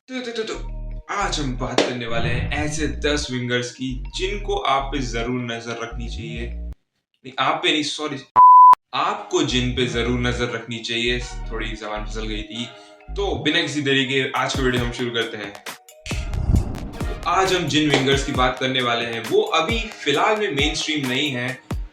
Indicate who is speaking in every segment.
Speaker 1: आज हम बात करने वाले हैं ऐसे 10 विंगर्स की जिनको आप पे जरूर नजर रखनी चाहिए। नहीं, आप पे नहीं, सॉरी, आपको जिन पे जरूर नजर रखनी चाहिए। थोड़ी जबान फिसल गई थी। तो बिना किसी देरी के आज का वीडियो हम शुरू करते हैं। आज हम जिन विंगर्स की बात करने वाले हैं वो अभी फिलहाल में मेन स्ट्रीम नहीं है।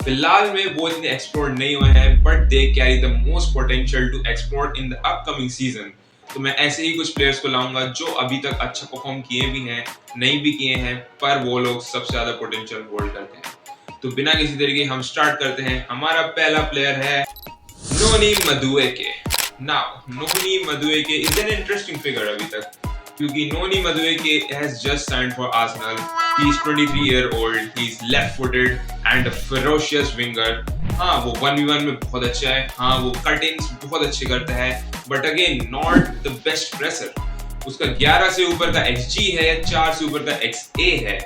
Speaker 1: फिलहाल में वो इतने एक्सप्लोर नहीं हुए हैं, but they carry the most potential to explore in the upcoming season. तो मैं ऐसे ही कुछ प्लेयर्स को लाऊंगा जो अभी तक अच्छा परफॉर्म किए भी हैं, नहीं भी किए हैं, पर वो लोग सबसे ज्यादा पोटेंशियल होल्ड करते हैं। तो बिना किसी देरी के हम स्टार्ट करते हैं। हमारा पहला प्लेयर है Noni Madueke. Now Noni Madueke is an interesting figure अभी तक, क्योंकि नोनी मदुएके has just signed for Arsenal. He is 23-year-old. He is left-footed and a ferocious winger. हाँ, वो 1v1 में बहुत अच्छा है। हाँ, वो कट-ins बहुत अच्छे करता है। But again, not the best presser. उसका 11 से ऊपर का XG है, 4 से ऊपर का XA है,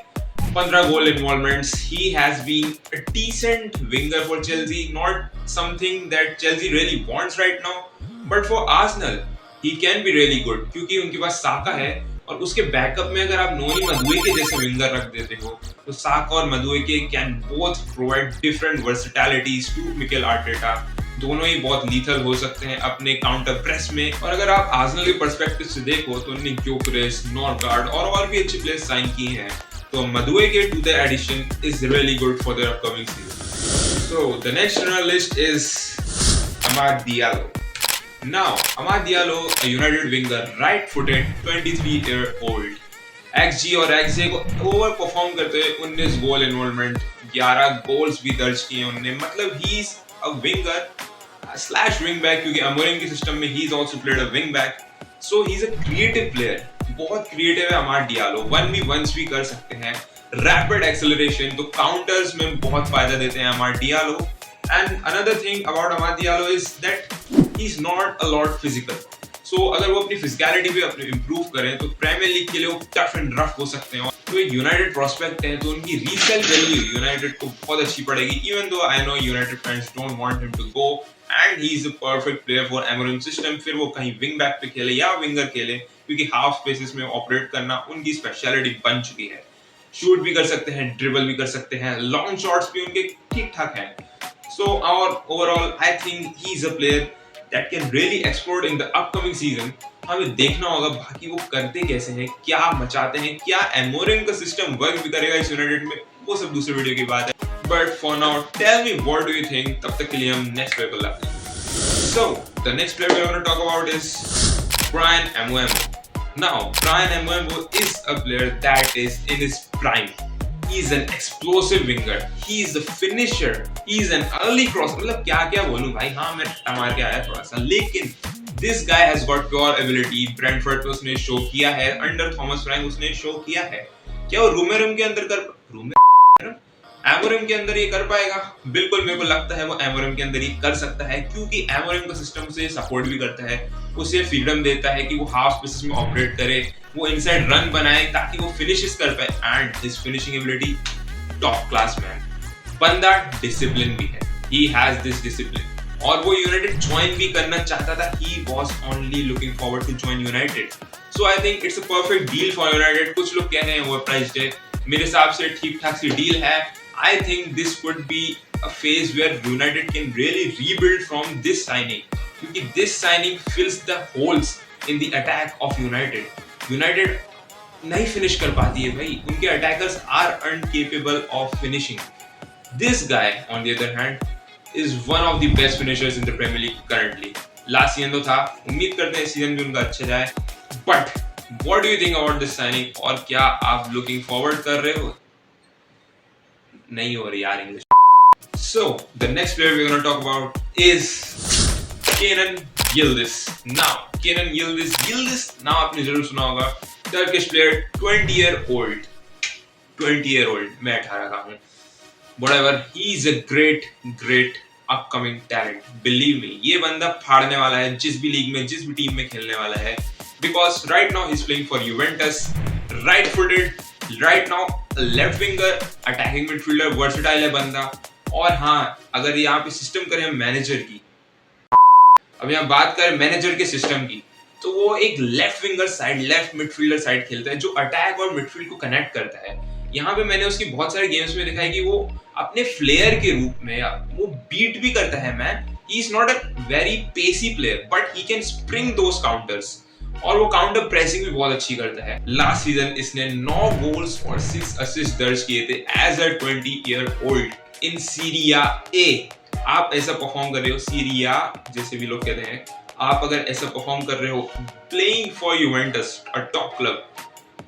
Speaker 1: 15 goal involvements. He has been a decent winger for Chelsea. Not something that Chelsea really wants right now, but for Arsenal, he can be really good. क्योंकि उनके पास साका है और उसके बैकअप में अगर आप नोनी मदुएके जैसे विंगर रख देते हो तो साका और Madueke can both provide different versatilities to Mikel Arteta. दोनों ही बहुत लीथल हो सकते हैं अपने काउंटर प्रेस में। और अगर आप आर्सेनल के पर्सपेक्टिव से देखो तो उन्होंने ग्योकेरेस, नॉर्गार्ड और भी अच्छे प्लेयर्स साइन किए हैं। तो Madueke to the addition is really good for the upcoming season. So the next on our list is Amad Diallo. Now, Amad Diallo, a United winger, right-footed, 23-year-old. XG और XA को over perform करते हुए 19 गोल involvement, 11 goals भी दर्ज किए उन्होंने। मतलब he is a winger slash wing back, क्योंकि अमोरिम के सिस्टम में he is also played a wing back. So he is a creative player, बहुत क्रिएटिव है अमाद डियालो। 1v1s भी कर सकते हैं, रैपिड एक्सेलरेशन, तो काउंटर्स में बहुत फायदा देते हैं अमाद Diallo. And another thing about Amad Diallo is that he's not a lot physical. So अगर वो अपनी फिजिकलिटी पे अपने इम्प्रूव करें तो प्रीमियर लीग के लिए वो टफ एंड रफ हो सकते हैं। तो एक यूनाइटेड प्रोस्पेक्ट है तो उनकी रीसेल वैल्यू यूनाइटेड को बहुत अच्छी पड़ेगी। Even though I know United fans don't want him to go and he is a perfect player for Amorim system. फिर वो कहीं विंग बैक पे खेले या विंगर खेले, क्योंकि हाफ स्पेसेस में ऑपरेट करना उनकी स्पेशलिटी बन चुकी है। शूट भी कर सकते हैं, ड्रिबल भी कर सकते हैं, लॉन्ग शॉट्स भी उनके ठीक ठाक हैं। So overall, I think he is a player that can really explode in the upcoming season. हमें देखना होगा बाकी वो करते कैसे हैं, क्या मचाते हैं, क्या एमोरिम का सिस्टम वर्क भी करेगा इस यूनाइटेड में, वो सब दूसरे वीडियो की बात है। But for now, tell me what do you think? तब तक के लिए हम next player को लाते हैं। So the next player we're going to talk about is Bryan Mbeumo. Now, Bryan Mbeumo is a player that is in his prime. He is an explosive winger. He is a finisher. He is an early cross. मतलब क्या क्या बोलूं भाई। हाँ, मैं मार के आया थोड़ा सा, लेकिन this guy has got pure ability. Brentford पे उसने शो किया है, अंडर थॉमस फ्रैंक उसने शो किया है। क्या वो रूमेरम के अंदर एमोरिम के अंदर ये कर पाएगा? बिल्कुल, मेरे को लगता है वो एमोरिम के अंदर ही कर सकता है, क्योंकि एमोरिम का सिस्टम उसे सपोर्ट भी करता है, उसे फ्रीडम देता है कि वो हाफ स्पेसेस में ऑपरेट करे, वो इनसाइड रन बनाए ताकि वो फिनिशेस कर पाए। And his finishing ability top class man. बंदा डिसिप्लिन भी है, ही हैज दिस डिसिप्लिन। और वो यूनाइटेड ज्वाइन भी करना चाहता था। He was only looking forward to join United. So I think it's a perfect deal for United. कुछ लोग कह रहे हैं ओवर प्राइस्ड है, मेरे हिसाब से ठीक ठाक सी डील है। I think this could be a phase where United can really rebuild from this signing, क्योंकि this signing fills the holes in the attack of United. United नहीं फिनिश कर पाती है भाई, उनके attackers are incapable of finishing. This guy, on the other hand, is one of the best finishers in the Premier League currently. Last season तो था, उम्मीद करते हैं सीजन भी उनका अच्छा जाए। But what do you think about this signing? और क्या आप looking forward कर रहे हो? नहीं हो रही यार English. So the next player we're going to talk about is Kenan Yildiz. Now Kenan Yildiz नाम आपने जरूर सुना होगा। Turkish player, 20-year-old. मैं 18 का हूँ। Whatever, he is a great upcoming talent. Believe me, ये बंदा फाड़ने वाला है जिस भी लीग में, जिस भी टीम में खेलने वाला है। Because right now he's playing for Juventus, right-footed, right now left winger, attacking midfielder, versatile है बंदा। और हाँ, अगर यहाँ पे सिस्टम करें मैनेजर की, अब यहाँ बात करें मैनेजर के सिस्टम की, तो वो एक left winger side, left midfielder side खेलता है जो अटैक और मिडफील्ड को कनेक्ट करता है। यहाँ पे मैंने उसकी बहुत सारे गेम्स में देखा है कि वो अपने फ्लेयर के रूप में वो बीट भी करता है man. He is not a very pacy player but he can spring those counters और वो काउंटर प्रेसिंग भी बहुत अच्छी करता है। लास्ट सीजन इसने 9 गोल्स और 6 असिस्ट दर्ज किए थे as a 20-year-old in Serie A. आप ऐसा परफॉर्म कर रहे हो, सीरिया जैसे भी लोग कहते हैं, आप अगर ऐसा परफॉर्म कर रहे हो playing for Juventus a top club,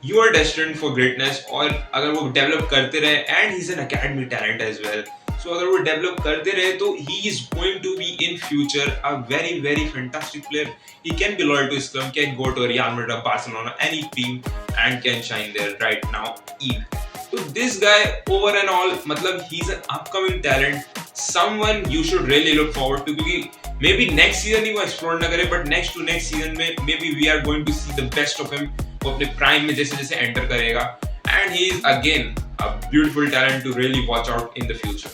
Speaker 1: you are destined for greatness. और अगर वो डेवलप करते रहे, and he is an academy talent as well, so अगर वो डेवलप करते रहे तो he is going to be in future a very very fantastic player. He can be loyal to his club, can go to Real Madrid, Barcelona, any team and can shine there right now ewe. तो this guy over and all मतलब he is an upcoming talent, someone you should really look forward to, क्योंकि maybe next season ही वो explore ना करे but next to next season में maybe we are going to see the best of him. वो अपने prime में जैसे जैसे एंटर करेगा, and he is again a beautiful talent to really watch out in the future.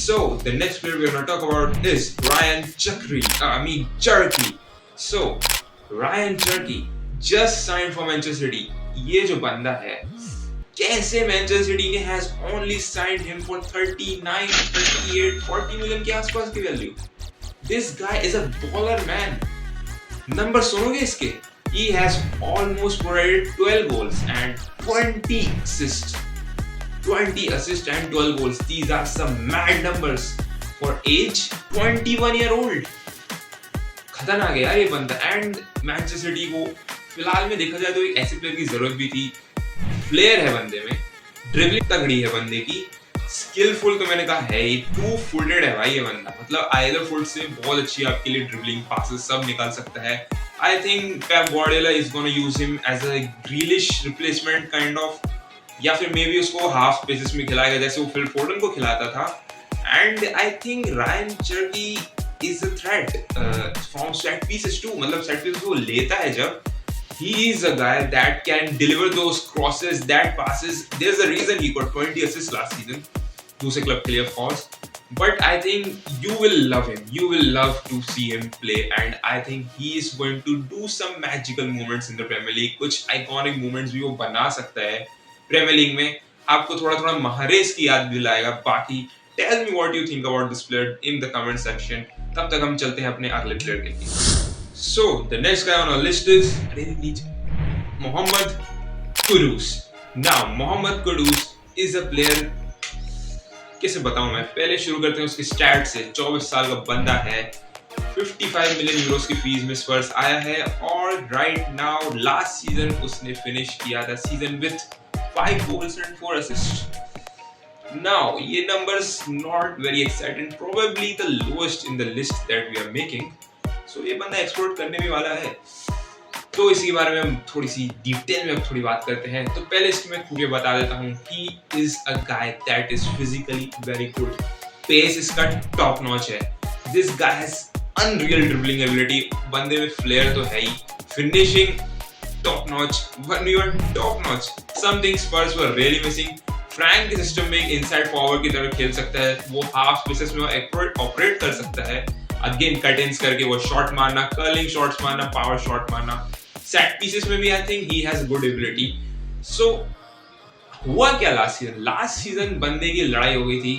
Speaker 1: So the next player we're going to talk about is Ryan Cherki. So Ryan Cherki just signed for Manchester City. ये जो बंदा है, कैसे Manchester city ने has only signed him for 39, 38, 40 million के आसपास की value. This guy is a baller man. Number सुनोगे इसके? He has almost provided 12 goals and 20 assists. 20 assists and 12 goals. These are some mad numbers for age 21-year-old. खतरनाक है यार ये बंदा। एंड मैनचेस्टर सिटी को फिलहाल में देखा जाए तो एक ऐसे प्लेयर की जरूरत भी थी। फ्लेयर है बंदे में, ड्रिबलिंग तगड़ी है बंदे की, स्किलफुल तो मैंने कहा है ही, 2-footed है भाई ये बंदा। मतलब आइदर फुट से बहुत अच्छी आपके लिए ड्रिबलिंग, पासेस सब निकाल सकता है। I think Pep Guardiola is gonna use him as a Grealish replacement kind of, या फिर मे बी उसको हाफ स्पेसेस में खिलाएगा जैसे वो फिल फोर्डन को खिलाता था। And I think Rayan Cherki is a threat from set pieces too, मतलब सेट पीसेस वो लेता है जब, he is a guy that can deliver those crosses, that passes. There's a reason he got 20 assists last season. दूसरे club के लिए of course. But I think you will love him. You will love to see him play, and I think he is going to do some magical moments in the Premier League. कुछ iconic moments भी वो बना सकता है premiere league में, आपको थोड़ा थोड़ा महरेज की याद दिलाएगा। बाकी tell me what you think about this player in the comment section. तब तक हम चलते हैं अपने अगले प्लेयर के लिए। So the next guy on our list is Mohammed Kudus. Now Mohammed Kudus is a player, कैसे बताऊं मैं, पहले शुरू करते हैं उसके स्टैट से। 24 साल का बंदा है, 55 मिलियन यूरोस की फीस में स्पर्स आया है, और राइट नाउ लास्ट सीजन उसने फिनिश किया था season with 5 goals and 4 assists. Now, ये numbers not very exciting, probably the lowest in the list that we are making. So ये बंदा एक्सप्लोर करने भी वाला है, तो इसके बारे में हम थोड़ी सी डिटेल में थोड़ी बात करते हैं। तो पहले इसकी मैं खूबियां बता देता हूँ। He is a guy that is physically very good. Pace इसका top notch है। This guy has unreal dribbling ability. बंदे में flair तो है ही, finishing top notch, when you are top notch, something Spurs were really missing. Frank के system में inside forward की तरह खेल सकता है, वो हाफ स्पेसेस में ऑपरेट कर सकता है, अगेन कट इन्स करके वो शॉट मारना, कर्लिंग शॉट्स मारना, पावर शॉट मारना, सेट पीसेस में भी I think he has good ability. So हुआ क्या लास्ट सीजन बंदे की लड़ाई हो गई थी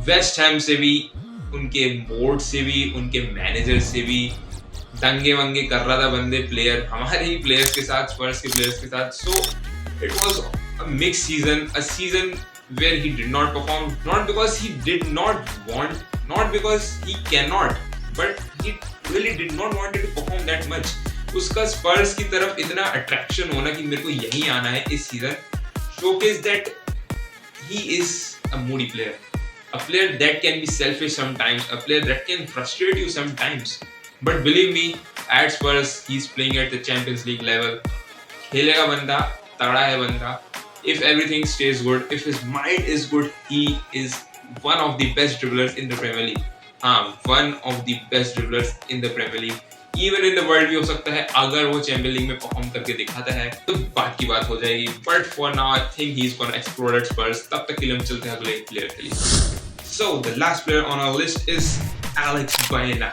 Speaker 1: वेस्ट हैम से भी, उनके बोर्ड से भी, उनके मैनेजर से भी, दंगे वंगे कर रहा था बंदे, प्लेयर हमारे ही प्लेयर्स के साथ, स्पर्स के प्लेयर्स के साथ। So it was a mix season, a season where he did not perform, not because he did not want, not because he cannot, but he really did not want to perform that much. उसका स्पर्स की तरफ इतना attraction होना कि मेरे को यहीं आना है इस season, showcase that he is a moody player, a player that can be selfish sometimes, a player that can frustrate you sometimes. But believe me, at Spurs, he's playing at the Champions League level. खेलेगा बंदा, तगड़ा है बंदा. If everything stays good, if his mind is good, he is one of the best dribblers in the Premier League. one of the best dribblers in the Premier League. Even in the world भी हो सकता है, अगर वो champion league में perform करके दिखाता है तो बात की बात हो जाएगी. But for now, I think he's gonna explode at Spurs. तब तक के लिए हम चलते हैं अगले प्लेयर के लिए. So the last player on our list is Alex Baena.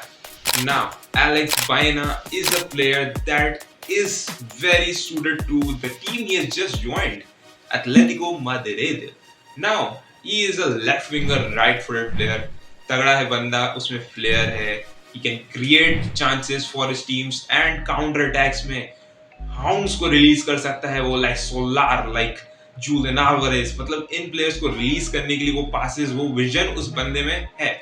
Speaker 1: Now, Alex Baena is a player that is very suited to the team he has just joined, Atletico Madrid. Now, he is a left winger, right-footed player. तगड़ा है बंदा, उसमें flair है. He can create chances for his teams and counter attacks में हाउंड्स को release कर सकता है वो, लाइक सोलार, लाइक जूलियन अल्वारेज. मतलब इन प्लेयर्स को रिलीज करने के लिए वो पासेस, वो विजन उस बंदे में है.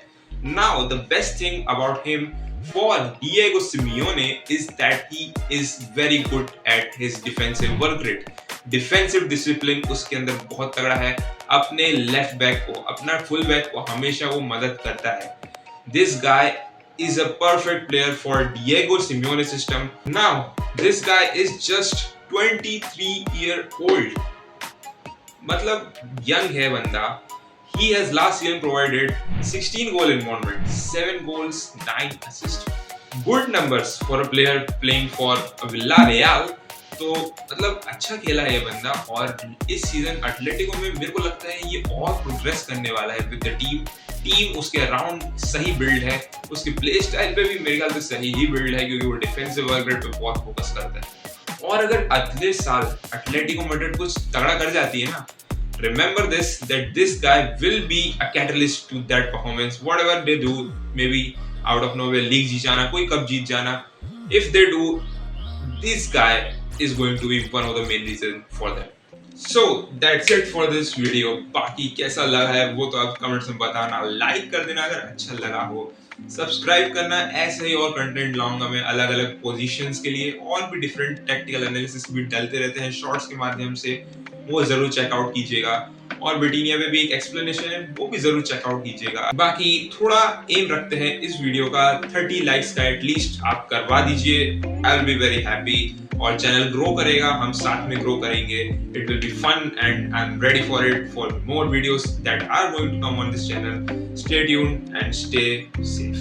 Speaker 1: Now the best thing about him for Diego Simeone is that he is very good at his defensive work rate. Defensive discipline उसके अंदर बहुत तगड़ा है. अपने लेफ्ट बैक को, अपना फुल बैक को हमेशा वो मदद करता है. This guy is a perfect player for Diego Simeone system. Now, this guy is just 23-year-old. मतलब young है बंदा. He has last season provided 16 goal involvement, 7 goals, 9 assists. Good numbers for a player playing for Villarreal. तो मतलब अच्छा खेला है ये बंदा. और इस सीजन एटलेटिको में मेरे को लगता है ये और प्रोग्रेस करने वाला है विद द टीम उसके अराउंड सही बिल्ड है. उसके प्ले स्टाइल पे भी मेरे ख्याल से सही ही बिल्ड है, क्योंकि वो डिफेंसिव वर्क रेट पे बहुत फोकस करता है. और अगर अगले साल एटलेटिको मैड्रिड कुछ तगड़ा कर जाती है ना, remember that this guy will be a catalyst to that performance. Whatever they do, maybe out of nowhere league जीत जाना, कोई कप जीत जाना, if they do, this guy is going to be one of the main reason for that. So that's it for this video. बाकी कैसा लगा है वो तो आप कमेंट्स में बताना. लाइक कर देना अगर अच्छा लगा हो, सब्सक्राइब करना. ऐसे ही और कंटेंट लाऊंगा मैं अलग अलग पोजीशंस के लिए, और भी डिफरेंट टैक्टिकल एनालिसिस भी डालते रहते हैं शॉर्ट्स के माध्यम से, वो जरूर चेकआउट कीजिएगा. और बिटिनिया पे भी एक एक्सप्लेनेशन है, वो भी जरूर चेकआउट कीजिएगा. बाकी थोड़ा एम रखते हैं इस वीडियो का 30 लाइक्स का एटलीस्ट आप करवा दीजिए. I will be very happy. और चैनल ग्रो करेगा, हम साथ में ग्रो करेंगे. It will be fun and I am ready for it, for more videos that are going to come on this channel. Stay tuned and stay safe.